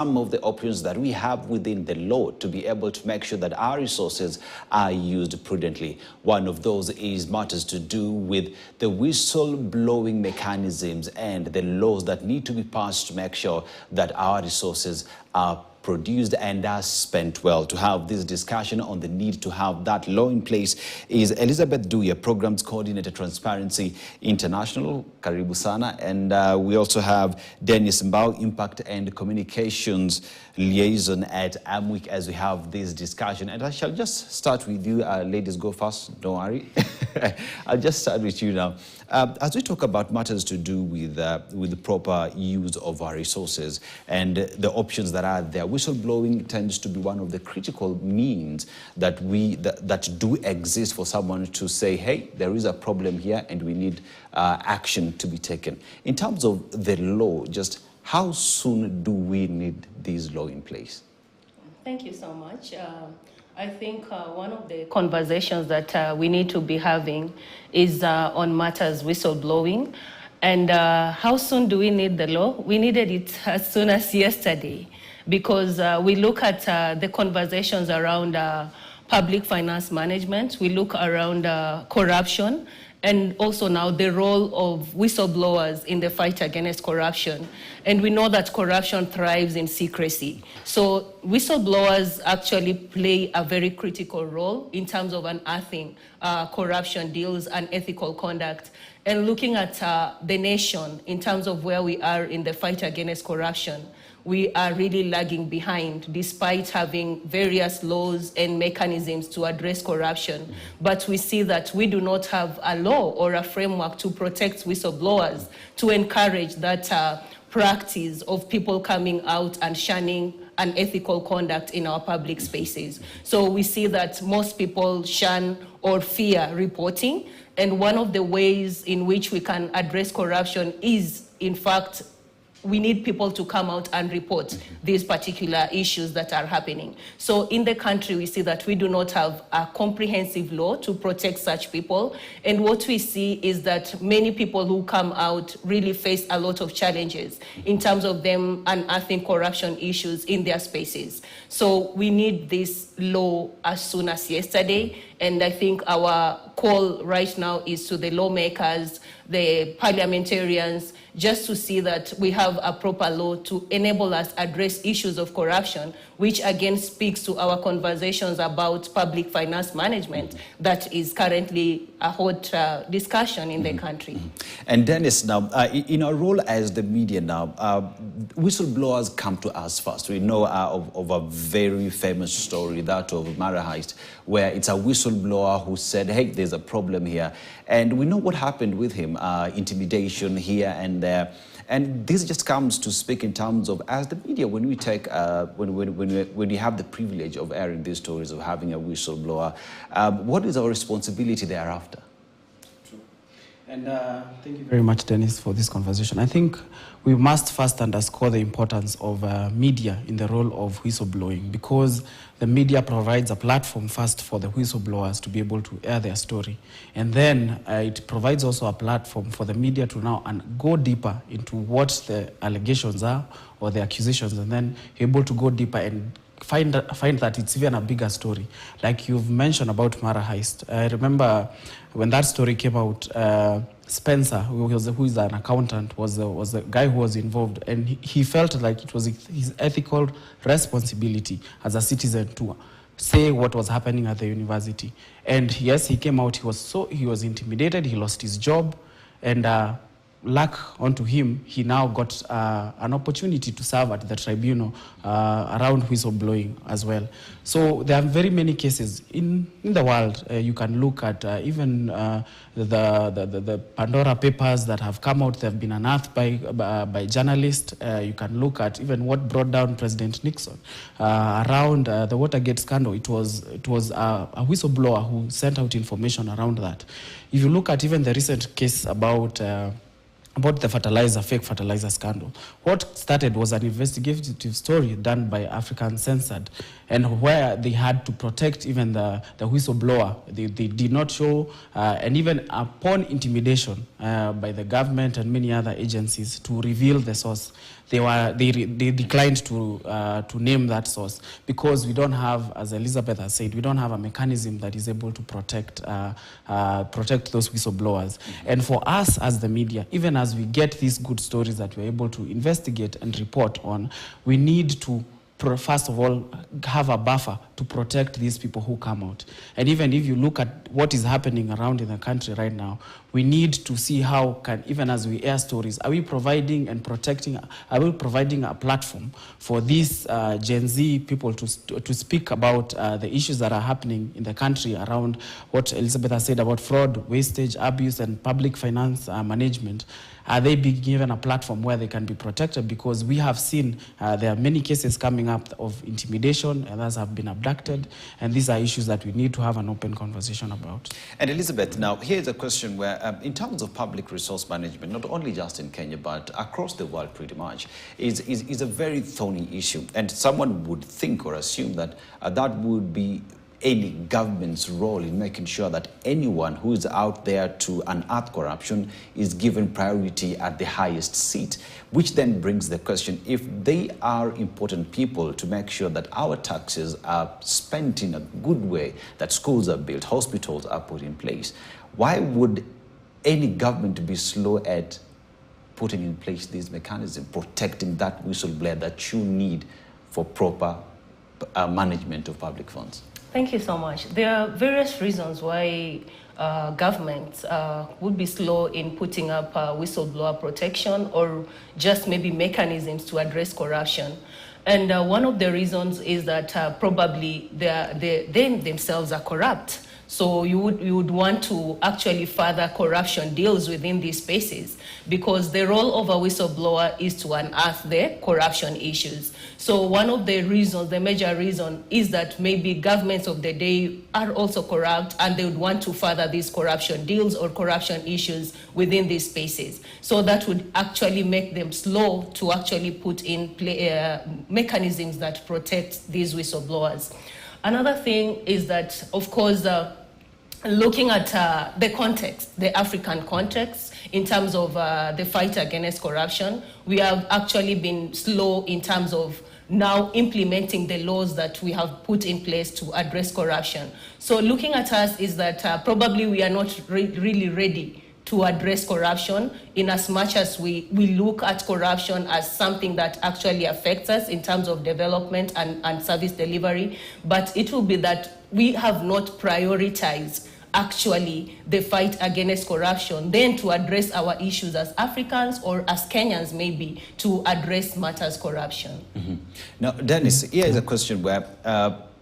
some of the options that we have within the law to be able to make sure that our resources are used prudently. One of those is matters to do with the whistle-blowing mechanisms and the laws that need to be passed to make sure that our resources are produced and are spent well. To have this discussion on the need to have that law in place is Elizabeth Duya, Programs Coordinator, Transparency International. Karibu sana. And we also have Dennis Mbao, Impact and Communications Liaison at Amwick, as we have this discussion. And I shall just start with you. Ladies, go first. Don't worry. I'll just start with you now. As we talk about matters to do with the proper use of our resources and the options that are there, whistleblowing tends to be one of the critical means that that do exist for someone to say, hey, there is a problem here and we need action to be taken. In terms of the law, just how soon do we need this law in place? Thank you so much. I think one of the conversations that we need to be having is on matters whistleblowing. And how soon do we need the law? We needed it as soon as yesterday, because we look at the conversations around public finance management, we look around corruption, and also now the role of whistleblowers in the fight against corruption. And we know that corruption thrives in secrecy. So whistleblowers actually play a very critical role in terms of unearthing corruption deals and ethical conduct, and looking at the nation in terms of where we are in the fight against corruption. We are really lagging behind despite having various laws and mechanisms to address corruption. But we see that we do not have a law or a framework to protect whistleblowers, to encourage that practice of people coming out and shunning unethical conduct in our public spaces. So we see that most people shun or fear reporting. And one of the ways in which we can address corruption is, in fact, we need people to come out and report these particular issues that are happening. So in the country, we see that we do not have a comprehensive law to protect such people. And what we see is that many people who come out really face a lot of challenges in terms of them unearthing corruption issues in their spaces. So we need this law as soon as yesterday. And I think our call right now is to the lawmakers, the parliamentarians, just to see that we have a proper law to enable us address issues of corruption, which again speaks to our conversations about public finance management that is currently a hot discussion in the country. And Dennis, now, in our role as the media now, whistleblowers come to us first. We know of a very famous story, that of Mara Heist, where it's a whistleblower who said, hey, there's a problem here. And we know what happened with him, intimidation here and there. And this just comes to speak in terms of, as the media, when we take, when we have the privilege of airing these stories, of having a whistleblower, what is our responsibility thereafter? And thank you very much, Dennis, for this conversation. I think we must first underscore the importance of media in the role of whistleblowing, because the media provides a platform first for the whistleblowers to be able to air their story. And then it provides also a platform for the media to now go deeper into what the allegations are or the accusations, and then able to go deeper and find that it's even a bigger story. Like you've mentioned about Mara Heist. I remember when that story came out, Spencer, who is an accountant, was the guy who was involved, and he felt like it was his ethical responsibility as a citizen to say what was happening at the university. And yes, he came out, he was intimidated, he lost his job, and luck onto him, he now got an opportunity to serve at the tribunal around whistleblowing as well. So there are very many cases in the world. You can look at even the Pandora papers that have come out. They have been unearthed by journalists. You can look at even what brought down President Nixon around the Watergate scandal. It was a whistleblower who sent out information around that. If you look at even the recent case about about the fake fertilizer scandal. What started was an investigative story done by African Censored, and where they had to protect even the whistleblower. They did not show, and even upon intimidation by the government and many other agencies to reveal the source, they declined to name that source, because we don't have, as Elizabeth has said, we don't have a mechanism that is able to protect those whistleblowers. And for us as the media, even as we get these good stories that we're able to investigate and report on, we need to first of all have a buffer to protect these people who come out. And even if you look at what is happening around in the country right now, we need to see how can, even as we air stories, are we providing and protecting, are we providing a platform for these Gen Z people to speak about the issues that are happening in the country around what Elizabeth has said about fraud, wastage, abuse, and public finance management. Are they being given a platform where they can be protected? Because we have seen there are many cases coming up of intimidation, others have been abducted, and these are issues that we need to have an open conversation about. And Elizabeth, now here's a question where in terms of public resource management, not only just in Kenya, but across the world pretty much, is a very thorny issue. And someone would think or assume that that would be any government's role in making sure that anyone who is out there to unearth corruption is given priority at the highest seat, which then brings the question, if they are important people to make sure that our taxes are spent in a good way, that schools are built, hospitals are put in place, why would any government be slow at putting in place this mechanism, protecting that whistleblower that you need for proper management of public funds? Thank you so much. There are various reasons why governments would be slow in putting up whistleblower protection or just maybe mechanisms to address corruption. And one of the reasons is that probably they themselves are corrupt. So you would want to actually further corruption deals within these spaces, because the role of a whistleblower is to unearth the corruption issues. So one of the reasons, the major reason, is that maybe governments of the day are also corrupt, and they would want to further these corruption deals or corruption issues within these spaces. So that would actually make them slow to actually put in mechanisms that protect these whistleblowers. Another thing is that, of course, looking at the context, the African context, in terms of the fight against corruption, we have actually been slow in terms of now implementing the laws that we have put in place to address corruption. So looking at us is that probably we are not really ready to address corruption, in as much as we look at corruption as something that actually affects us in terms of development and service delivery. But it will be that we have not prioritized actually the fight against corruption, then to address our issues as Africans or as Kenyans maybe to address matters corruption. Mm-hmm. Now, Dennis, here is a question where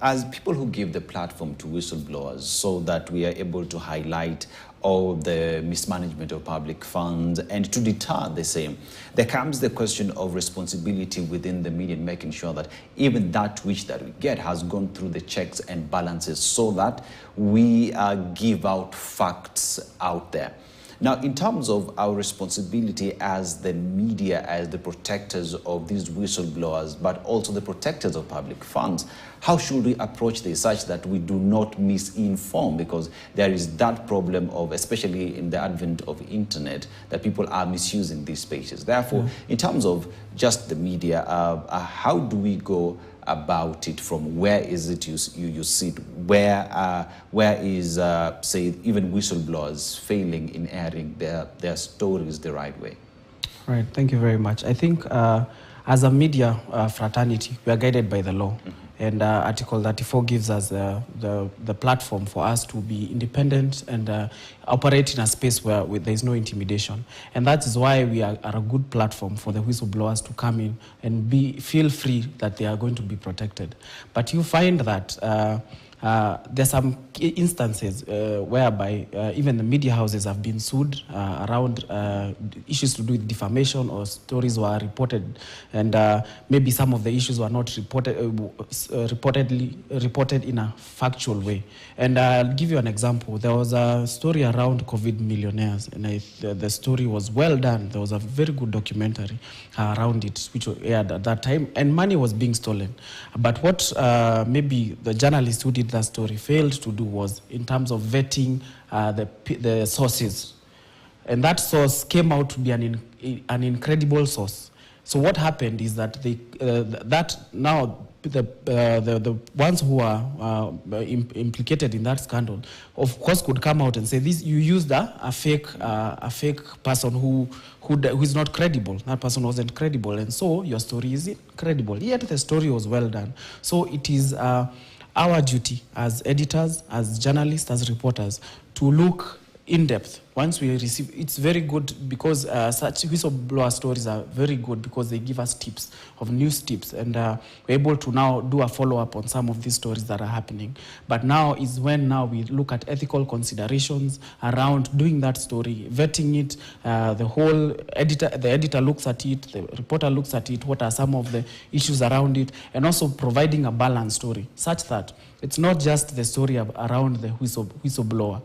as people who give the platform to whistleblowers so that we are able to highlight all the mismanagement of public funds and to deter the same, there comes the question of responsibility within the media, making sure that even that which that we get has gone through the checks and balances so that we give out facts out there. Now, in terms of our responsibility as the media, as the protectors of these whistleblowers, but also the protectors of public funds, how should we approach this such that we do not misinform? Because there is that problem of, especially in the advent of internet, that people are misusing these spaces. Therefore, in terms of just the media, how do we go about it? From where is it you sit? Where is, say, even whistleblowers failing in airing their stories the right way? Right, thank you very much. I think as a media fraternity, we are guided by the law. Mm-hmm. And Article 34 gives us the platform for us to be independent and operate in a space where there is no intimidation. And that is why we are a good platform for the whistleblowers to come in and feel free that they are going to be protected. But you find that there's some instances whereby even the media houses have been sued around issues to do with defamation, or stories were reported, and maybe some of the issues were not reported in a factual way. And I'll give you an example. There was a story around COVID millionaires, and the story was well done. There was a very good documentary around it, which aired at that time, and money was being stolen. But what maybe the journalist who did that story failed to do was in terms of vetting the sources. And that source came out to be an incredible source. So what happened is that the ones who are implicated in that scandal, of course, could come out and say, "This you used a fake person who is not credible. That person wasn't credible, and so your story is credible." Yet the story was well done. So it is our duty as editors, as journalists, as reporters, to look in depth. Once we receive, it's very good because such whistleblower stories are very good because they give us tips, news tips, and we're able to now do a follow-up on some of these stories that are happening. But now is when we look at ethical considerations around doing that story, vetting it. The editor looks at it, the reporter looks at it, what are some of the issues around it, and also providing a balanced story such that it's not just the story around the whistleblower.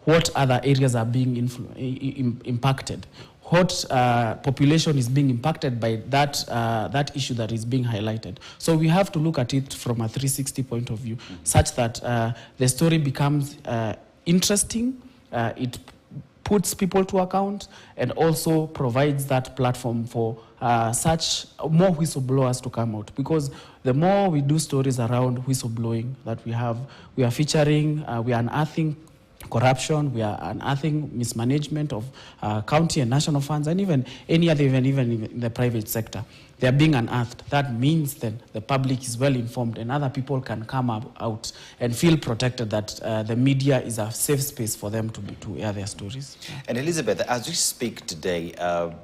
What other areas are being impacted? What population is being impacted by that issue that is being highlighted? So we have to look at it from a 360 point of view, such that the story becomes interesting, it puts people to account, and also provides that platform for such more whistleblowers to come out. Because the more we do stories around whistleblowing that we are featuring, we are unearthing corruption, we are unearthing mismanagement of county and national funds, and even any other, even in the private sector. They are being unearthed. That means then the public is well informed, and other people can come out and feel protected that the media is a safe space for them to air their stories. And Elizabeth, as we speak today,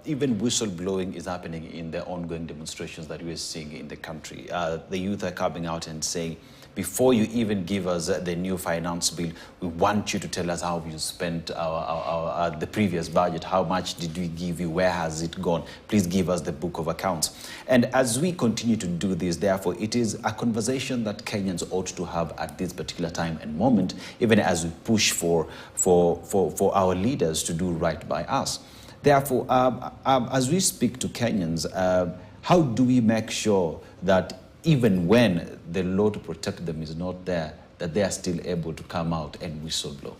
even whistleblowing is happening in the ongoing demonstrations that we're seeing in the country. The youth are coming out and saying, before you even give us the new finance bill, we want you to tell us how you spent the previous budget. How much did we give you? Where has it gone? Please give us the book of accounts. And as we continue to do this, therefore, it is a conversation that Kenyans ought to have at this particular time and moment, even as we push for our leaders to do right by us. Therefore, as we speak to Kenyans, how do we make sure that even when the law to protect them is not there, that they are still able to come out and whistleblow?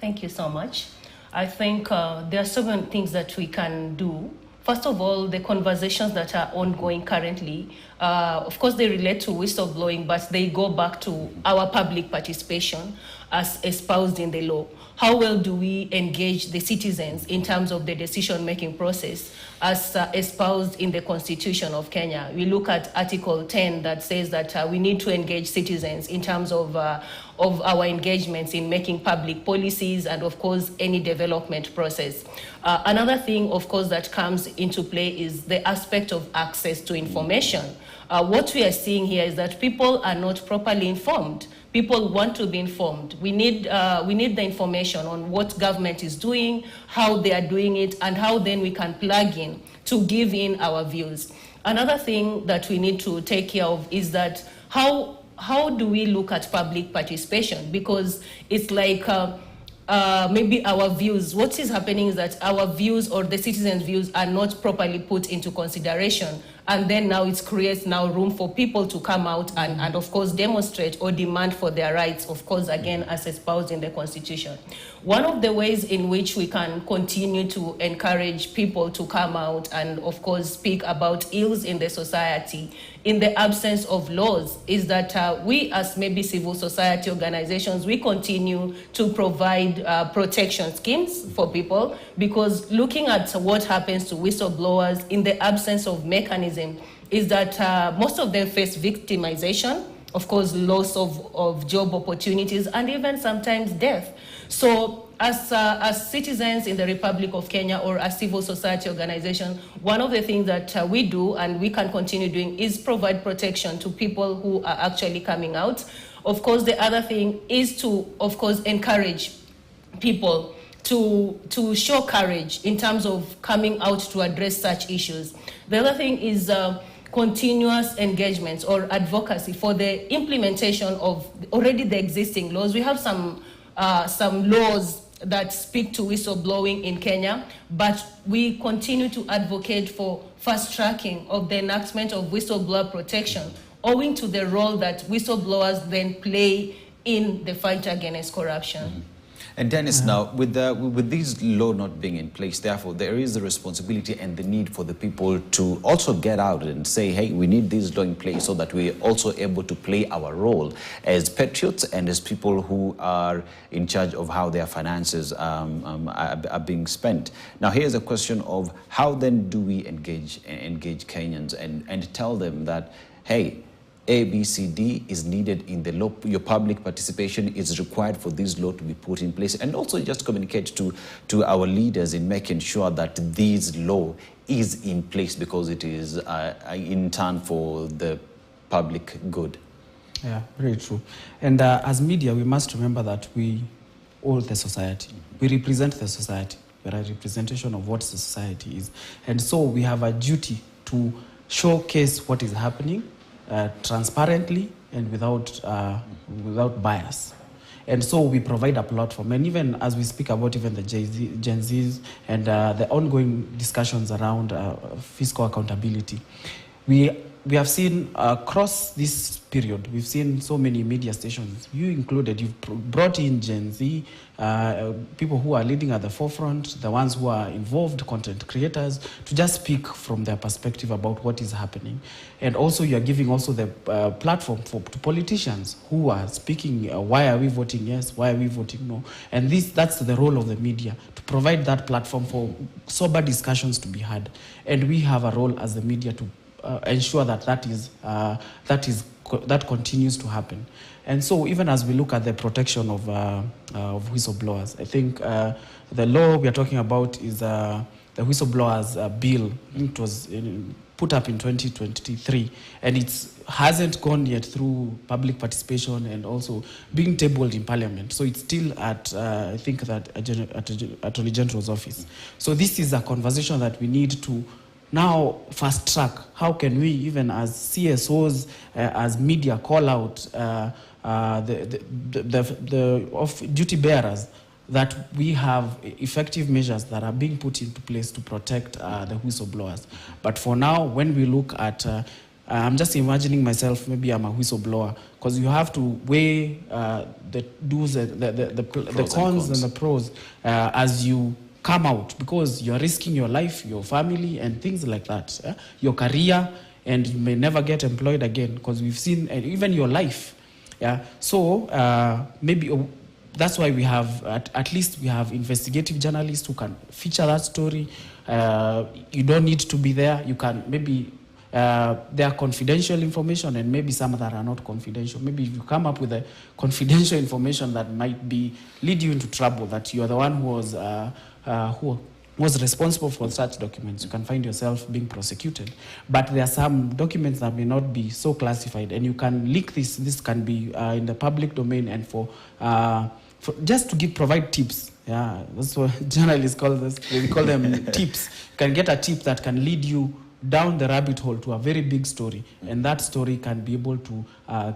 Thank you so much. I think there are certain things that we can do. First of all, the conversations that are ongoing currently, of course, they relate to whistleblowing, but they go back to our public participation as espoused in the law. How well do we engage the citizens in terms of the decision-making process as espoused in the Constitution of Kenya? We look at Article 10 that says that we need to engage citizens in terms of our engagements in making public policies and, of course, any development process. Another thing, of course, that comes into play is the aspect of access to information. What we are seeing here is that people are not properly informed. People want to be informed. We need the information on what government is doing, how they are doing it, and how then we can plug in to give in our views. Another thing that we need to take care of is that how do we look at public participation? Because it's like maybe our views, what is happening is that our views or the citizens' views are not properly put into consideration. And then now it creates now room for people to come out and of course demonstrate or demand for their rights, of course, again, as espoused in the Constitution. One of the ways in which we can continue to encourage people to come out and of course speak about ills in the society in the absence of laws is that we as maybe civil society organizations, we continue to provide protection schemes for people, because looking at what happens to whistleblowers in the absence of mechanism is that most of them face victimization, of course, loss of job opportunities, and even sometimes death. So as citizens in the Republic of Kenya or as civil society organizations, one of the things that we do and we can continue doing is provide protection to people who are actually coming out. Of course, the other thing is to, of course, encourage people to show courage in terms of coming out to address such issues. The other thing is continuous engagements or advocacy for the implementation of already the existing laws. We have some laws that speak to whistleblowing in Kenya, but we continue to advocate for fast tracking of the enactment of whistleblower protection, owing to the role that whistleblowers then play in the fight against corruption. Mm-hmm. And Dennis, now with this law not being in place, therefore there is the responsibility and the need for the people to also get out and say, hey, we need this law in place so that we're also able to play our role as patriots and as people who are in charge of how their finances are being spent. Now here's a question of how then do we engage Kenyans and tell them that, hey, A, B, C, D is needed in the law. Your public participation is required for this law to be put in place. And also just communicate to our leaders in making sure that this law is in place because it is in turn for the public good. Yeah, very true. And as media, we must remember that we owe the society. We represent the society. We are a representation of what the society is. And so we have a duty to showcase what is happening transparently and without bias. And so we provide a platform. And even as we speak about even the Gen Zs and the ongoing discussions around fiscal accountability, we have seen across this period, we've seen so many media stations, you included, you've brought in Gen Z, people who are leading at the forefront, the ones who are involved, content creators, to just speak from their perspective about what is happening. And also you're giving also the platform to politicians who are speaking, why are we voting yes, why are we voting no? And that's the role of the media, to provide that platform for sober discussions to be had. And we have a role as the media to ensure that continues to happen. And so even as we look at the protection of whistleblowers, I think the law we are talking about is the whistleblowers bill. It was put up in 2023, and it hasn't gone yet through public participation and also being tabled in Parliament. So it's still at, I think, that Attorney General's office. So this is a conversation that we need to now fast track. How can we, even as CSOs, as media, call out the duty bearers that we have effective measures that are being put into place to protect the whistleblowers. But for now, when we look at, I'm just imagining myself, maybe I'm a whistleblower, because you have to weigh the do's, the cons and the pros as you come out, because you're risking your life, your family, and things like that, your career, and you may never get employed again, because we've seen even your life. Yeah. So maybe that's why we have, at least we have investigative journalists who can feature that story. You don't need to be there. You can maybe, there are confidential information and maybe some that are not confidential. Maybe if you come up with a confidential information that might lead you into trouble, that you are the one who was responsible for such documents, you can find yourself being prosecuted. But there are some documents that may not be so classified, and you can leak this. This can be in the public domain, and for just to provide tips. Yeah, that's what journalists call this. We call them tips. You can get a tip that can lead you down the rabbit hole to a very big story, and that story can be able to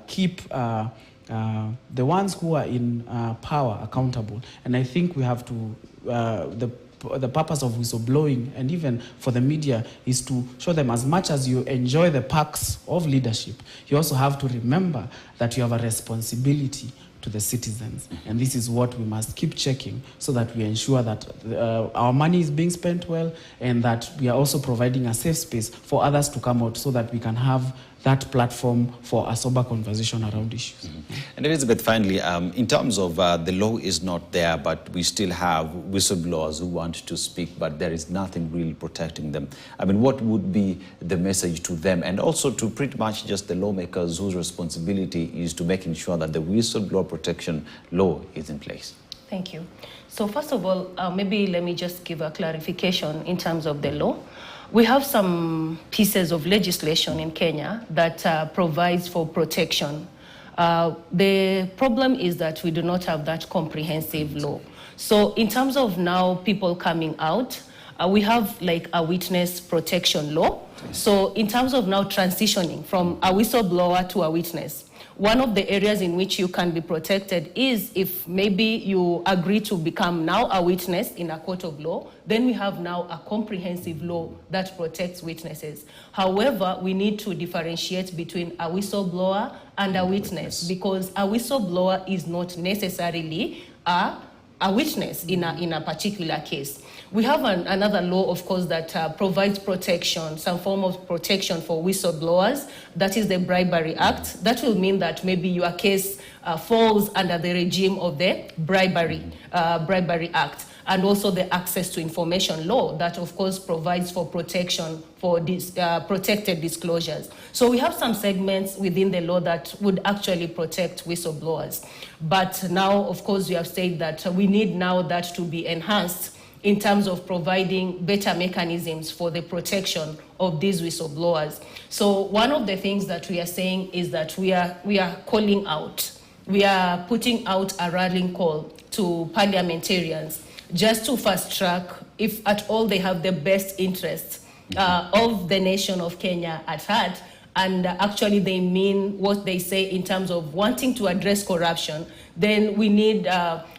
keep the ones who are in power accountable. And I think we have to, the purpose of whistleblowing and even for the media is to show them, as much as you enjoy the perks of leadership, you also have to remember that you have a responsibility to the citizens. And this is what we must keep checking, so that we ensure that our money is being spent well, and that we are also providing a safe space for others to come out, so that we can have that platform for a sober conversation around issues. Mm-hmm. And Elizabeth, finally, in terms of the law is not there, but we still have whistleblowers who want to speak, but there is nothing really protecting them. I mean, what would be the message to them, and also to pretty much just the lawmakers whose responsibility is to making sure that the whistleblower protection law is in place? Thank you. So first of all, maybe let me just give a clarification in terms of the law. We have some pieces of legislation in Kenya that provides for protection The problem is that we do not have that comprehensive law. So in terms of now people coming out, we have like a witness protection law. So in terms of now transitioning from a whistleblower to a witness, one of the areas in which you can be protected is if maybe you agree to become now a witness in a court of law, then we have now a comprehensive law that protects witnesses. However, we need to differentiate between a whistleblower and a witness, because a whistleblower is not necessarily a witness in a particular case. We have another law, of course, that provides protection, some form of protection for whistleblowers. That is the Bribery Act. That will mean that maybe your case falls under the regime of the Bribery Act. And also the Access to Information law that, of course, provides for protection for these protected disclosures. So we have some segments within the law that would actually protect whistleblowers. But now, of course, we have said that we need now that to be enhanced in terms of providing better mechanisms for the protection of these whistleblowers. So one of the things that we are saying is that we are calling out, we are putting out a rallying call to parliamentarians just to fast track, if at all they have the best interests of the nation of Kenya at heart, and actually they mean what they say in terms of wanting to address corruption, then we need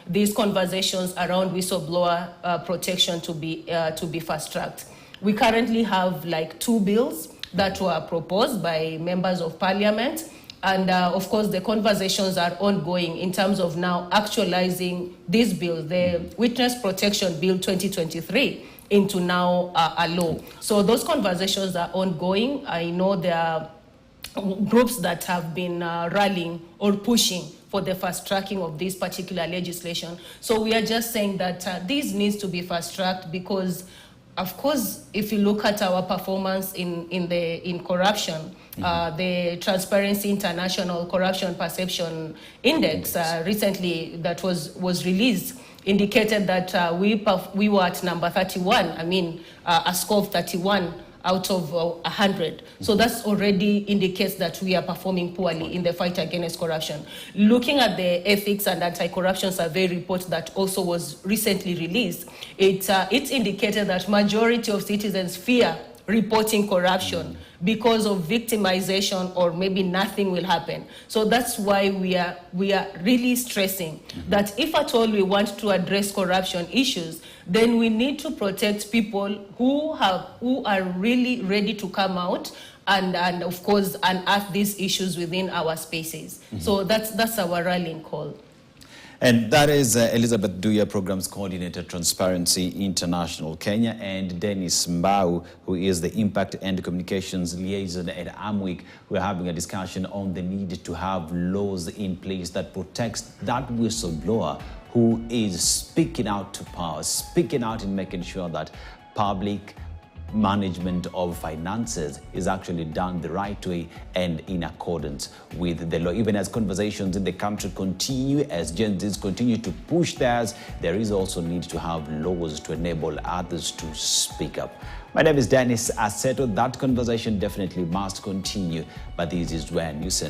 these conversations around whistleblower protection to be fast-tracked. We currently have like 2 bills that were proposed by members of parliament, and of course the conversations are ongoing in terms of now actualizing these bills, the Witness Protection Bill 2023, into now a law. So those conversations are ongoing. I know there are groups that have been rallying or pushing for the fast tracking of this particular legislation. So we are just saying that this needs to be fast tracked because, of course, if you look at our performance in corruption, the Transparency International Corruption Perception Index recently that was released indicated that we were at number 31. I mean, a score of 31 out of 100. So that already indicates that we are performing poorly in the fight against corruption. Looking at the Ethics and Anti-Corruption Survey report that also was recently released, it indicated that majority of citizens fear reporting corruption because of victimization, or maybe nothing will happen. So that's why we are really stressing that if at all we want to address corruption issues, then we need to protect people who are really ready to come out and of course unearth these issues within our spaces. So that's our rallying call. And that is Elizabeth Duya, Programs Coordinator, Transparency International Kenya, and Dennis Mbau, who is the Impact and Communications Liaison at AMWIC. We're having a discussion on the need to have laws in place that protects that whistleblower who is speaking out to power, speaking out and making sure that public management of finances is actually done the right way and in accordance with the law. Even as conversations in the country continue, as Gen Zs continue to push theirs, there is also need to have laws to enable others to speak up. My name is Dennis Aseto. That conversation definitely must continue, but this is when you send